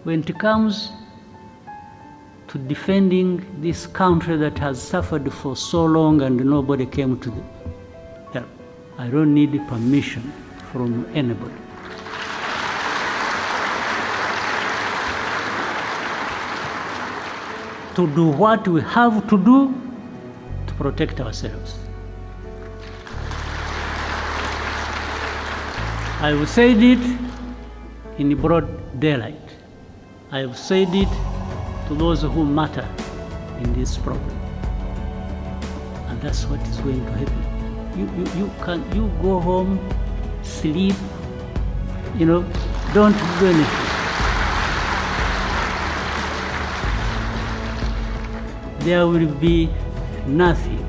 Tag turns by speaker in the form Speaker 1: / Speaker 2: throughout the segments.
Speaker 1: when it comes to defending this country that has suffered for so long and nobody came to help, I don't need permission from anybody. To do what we have to do to protect ourselves. I have said it in broad daylight. I have said it to those who matter in this problem. And that's what is going to happen. You go home, sleep, don't do anything. There will be nothing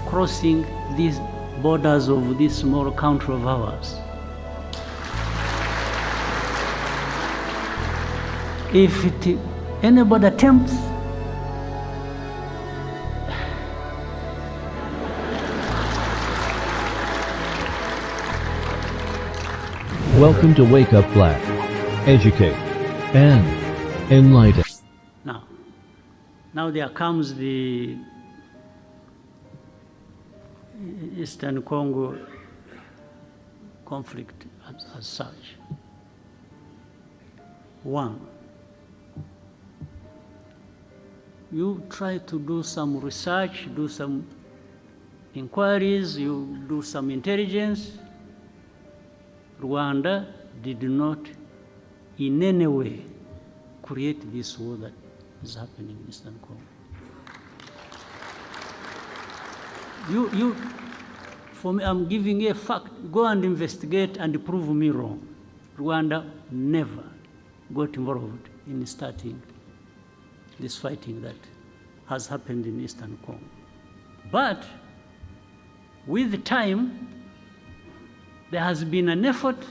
Speaker 1: crossing these borders of this small country of ours. If anybody attempts,
Speaker 2: Welcome to Wake Up Black. Educate and enlighten.
Speaker 1: Now there comes the Eastern Congo conflict as such. One, you try to do some research, do some inquiries, you do some intelligence. Rwanda did not in any way create this war that is happening in Eastern Congo. For me, I'm giving a fact. Go and investigate and prove me wrong. Rwanda never got involved in starting this fighting that has happened in Eastern Congo. But with time, there has been an effort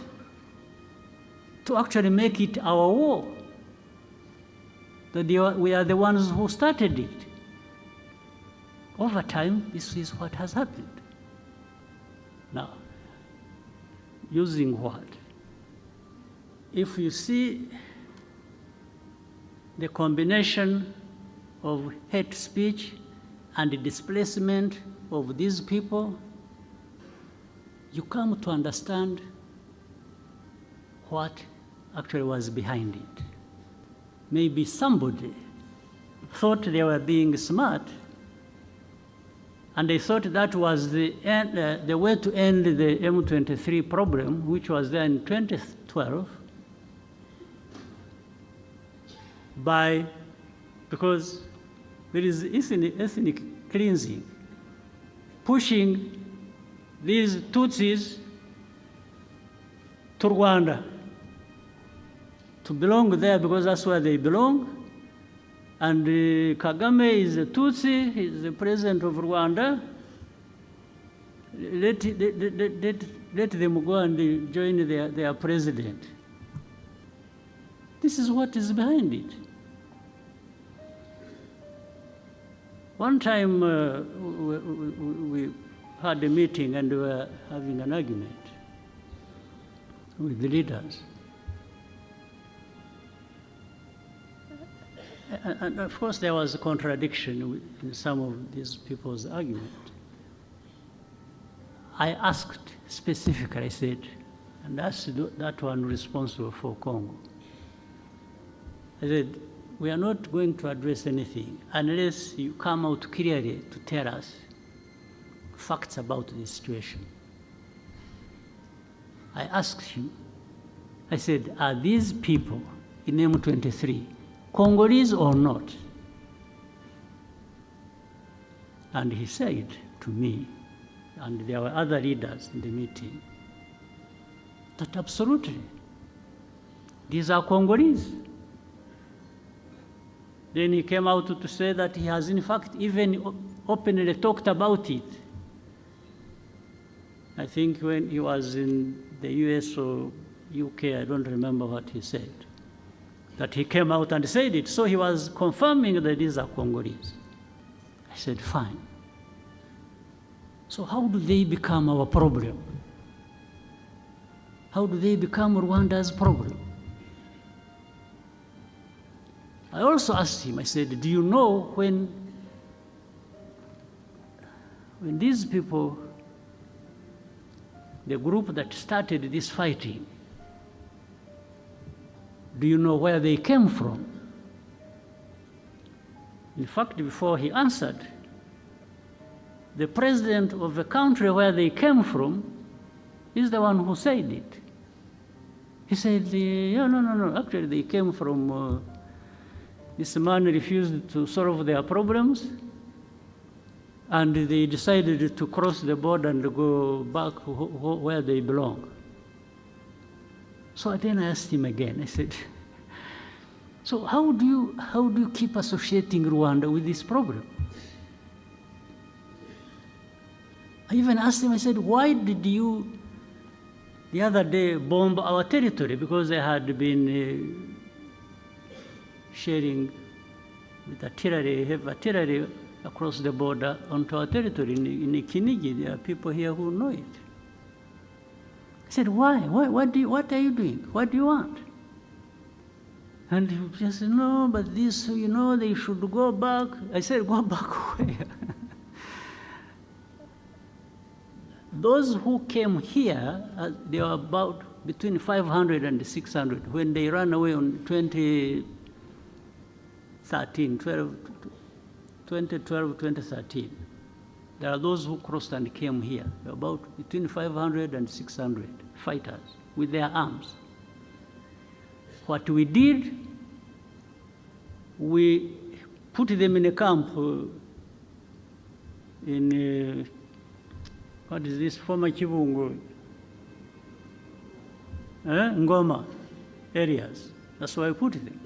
Speaker 1: to actually make it our war. That we are the ones who started it. Over time, this is what has happened. Now, using what? If you see the combination of hate speech and the displacement of these people, you come to understand what actually was behind it. Maybe somebody thought they were being smart, and they thought that was the way to end the M23 problem, which was there in 2012, because there is ethnic cleansing, pushing these Tutsis to Rwanda, to belong there because that's where they belong. And Kagame is a Tutsi, he's the president of Rwanda. Let them go and join their president. This is what is behind it. One time we had a meeting and we were having an argument with the leaders. And of course there was a contradiction in some of these people's argument. I asked specifically, I said, and that's that one responsible for Congo. I said, we are not going to address anything unless you come out clearly to tell us facts about the situation. I asked him, I said, are these people in M23 Congolese or not? And he said to me, and there were other leaders in the meeting, that absolutely, these are Congolese. Then he came out to say that he has in fact even openly talked about it. I think when he was in the US or UK, I don't remember what he said, that he came out and said it. So he was confirming that these are Congolese. I said, fine. So how do they become our problem? How do they become Rwanda's problem? I also asked him, I said, do you know when these people, the group that started this fighting, do you know where they came from? In fact, before he answered, the president of the country where they came from is the one who said it. He said, yeah, no, actually they came from, this man refused to solve their problems, and they decided to cross the border and go back where they belong. So then I asked him again, I said, so how do you keep associating Rwanda with this problem? I even asked him, I said, why did you, the other day, bomb our territory? Because they had been sharing with artillery, heavy artillery across the border onto our territory in Kinigi. There are people here who know it. I said, why? What are you doing? What do you want? And he just said, no, but this, they should go back. I said, go back where? Those who came here, they were about between 500 and 600 when they ran away on 2013. There are those who crossed and came here, about between 500 and 600 fighters with their arms. What we did, we put them in a camp in, what is this, former Kibungo, Ngoma areas. That's why we put them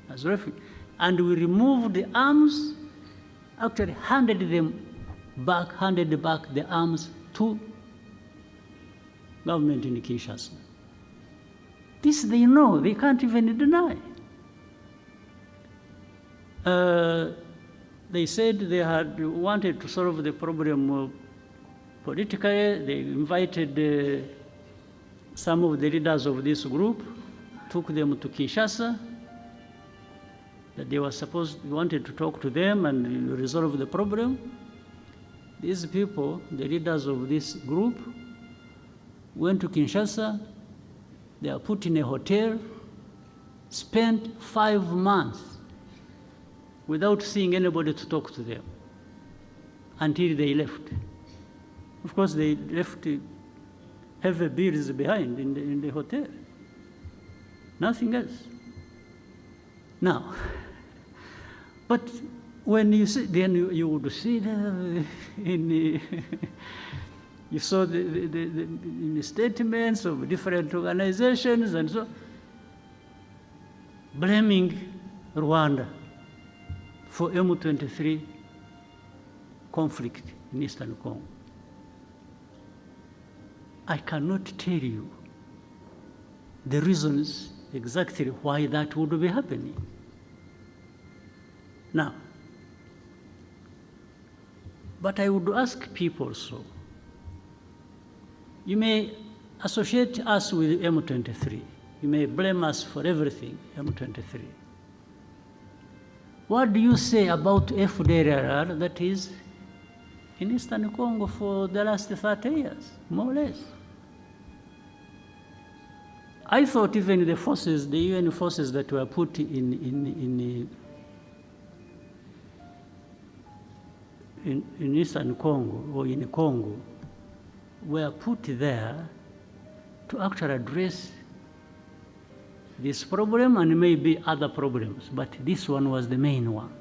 Speaker 1: as refugees. And we removed the arms, actually handed back the arms to government in Kinshasa. This they know, they can't even deny. They said they had wanted to solve the problem politically. They invited some of the leaders of this group, took them to Kinshasa, that they wanted to talk to them and resolve the problem. These people, the leaders of this group, went to Kinshasa. They are put in a hotel, spent 5 months without seeing anybody to talk to them until they left. Of course, they left heavy bills behind in the hotel. Nothing else. Now, but when you see, then you would see you saw in the statements of different organizations and so, blaming Rwanda for M23 conflict in Eastern Congo. I cannot tell you the reasons exactly why that would be happening. Now, but I would ask people so. You may associate us with M23. You may blame us for everything, M23. What do you say about FDLR that is in Eastern Congo for the last 30 years, more or less? I thought even the forces, the UN forces that were put in Eastern Congo or in Congo were put there to actually address this problem and maybe other problems, but this one was the main one.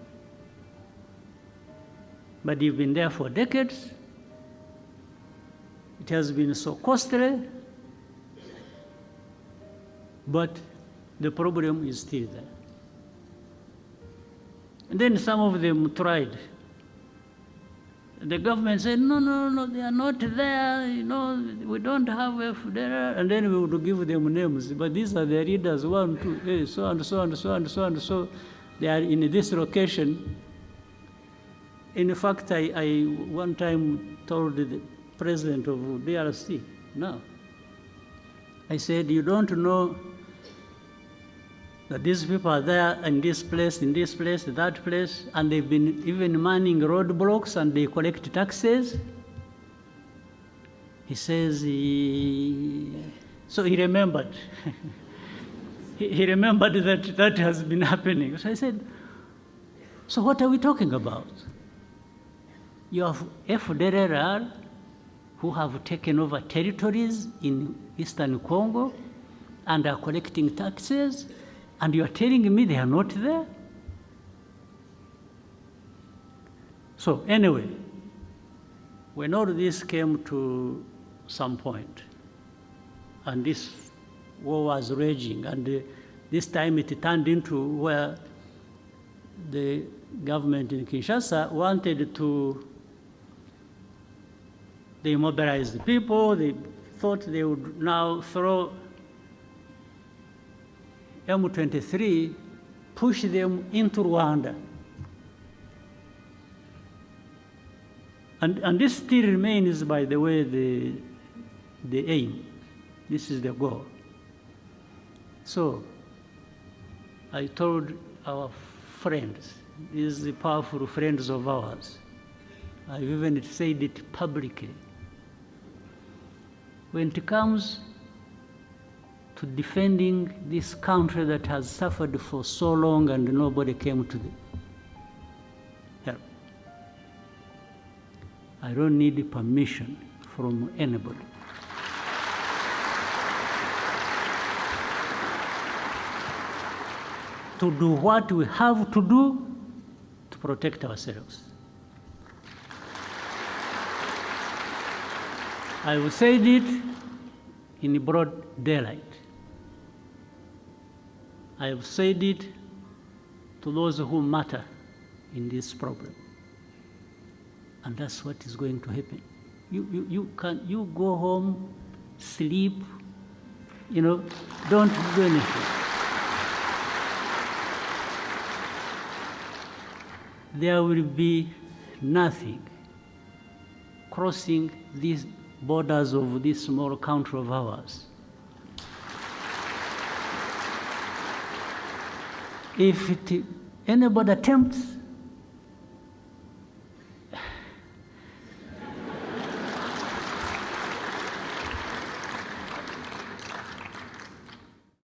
Speaker 1: But you've been there for decades. It has been so costly, but the problem is still there. And then some of them tried. The government said, no, they are not there, we don't have FDLR, and then we would give them names. But these are the leaders, 1, 2, so and so and so and so and so. They are in this location. In fact, I one time told the president of DRC, no. I said, you don't know that these people are there in this place, that place, and they've been even manning roadblocks and they collect taxes. He says so he remembered. he remembered that has been happening. So I said, so what are we talking about? You have FDLR who have taken over territories in Eastern Congo and are collecting taxes, and you are telling me they are not there? So anyway, when all this came to some point, and this war was raging, and this time it turned into where the government in Kinshasa wanted to, they mobilized the people, they thought they would now throw M23, push them into Rwanda. And this still remains, by the way, the aim. This is the goal. So I told our friends, these powerful friends of ours, I even said it publicly, when it comes to defending this country that has suffered for so long and nobody came to the help, I don't need permission from anybody. To do what we have to do to protect ourselves. I will say it in broad daylight. I have said it to those who matter in this problem. And that's what is going to happen. You go home, sleep, don't do anything. There will be nothing crossing these borders of this small country of ours. If anybody attempts